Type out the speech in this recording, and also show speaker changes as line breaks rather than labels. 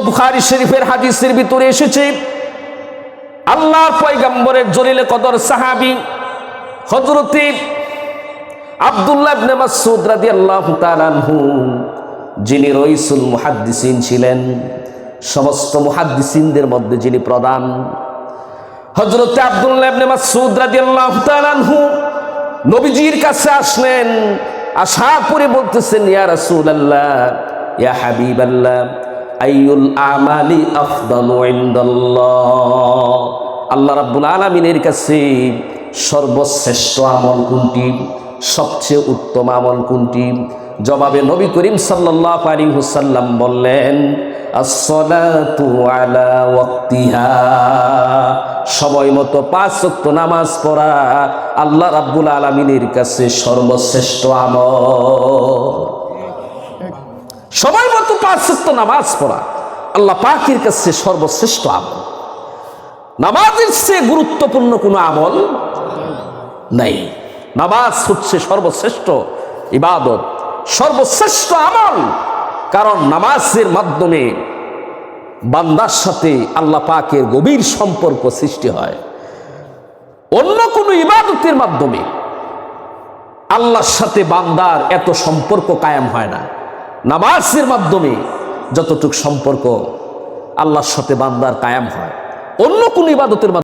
বুখারী শরীফের হাদিসের ভিতরে এসেছে, আল্লাহর পয়গম্বরের জলিলে কদর সাহাবী হযরতে আব্দুল্লাহ ইবনে মাসউদ রাদিয়াল্লাহু তাআলা আনহু, যিনি রাইসুল মুহাদ্দিসিন ছিলেন, সমস্ত মুহাদ্দিসিনদের মধ্যে যিনি প্রধান, হযরতে আব্দুল্লাহ ইবনে মাসউদ রাদিয়াল্লাহু তাআলা আনহু নবীজির কাছে আসলেন। আসার পরে বলতেছেন, ইয়া রাসূলুল্লাহ, ইয়া হাবিবাল্লাহ, আইয়ুল আমালি আফদালু ইনদাল্লাহ, আল্লাহ রাব্বুল আলামিনের কাছে সর্বশ্রেষ্ঠ আমল কোনটি, সবচেয়ে উত্তম আমল কোনটি? জবাবে নবী করিম সাল্লাল্লাহু আলাইহি ওয়াসাল্লাম বললেন, আসসালাতু আলা ওয়াক্তিহা, সময় মতো 5 ওয়াক্ত নামাজ পড়া আল্লাহ রাব্বুল আলামিনের কাছে সর্বশ্রেষ্ঠ আমল। সময় মতো 5 ওয়াক্ত নামাজ পড়া আল্লাহ পাকের কাছে সর্বশ্রেষ্ঠ আমল। নামাজের চেয়ে গুরুত্বপূর্ণ কোনো আমল নাই। নামাজ হচ্ছে সর্বশ্রেষ্ঠ ইবাদত, সর্বশ্রেষ্ঠ আমল। কারণ নামাজের মাধ্যমে বান্দার সাথে আল্লাহ পাকের গভীর সম্পর্ক সৃষ্টি হয়। অন্য কোনো ইবাদতের মাধ্যমে আল্লাহর সাথে বান্দার এত সম্পর্ক কায়েম হয় না। নামাজের মাধ্যমে যতটুকু সম্পর্ক আল্লাহর সাথে বান্দার কায়েম হয়, অন্য কোনো ইবাদতের মাধ্যমে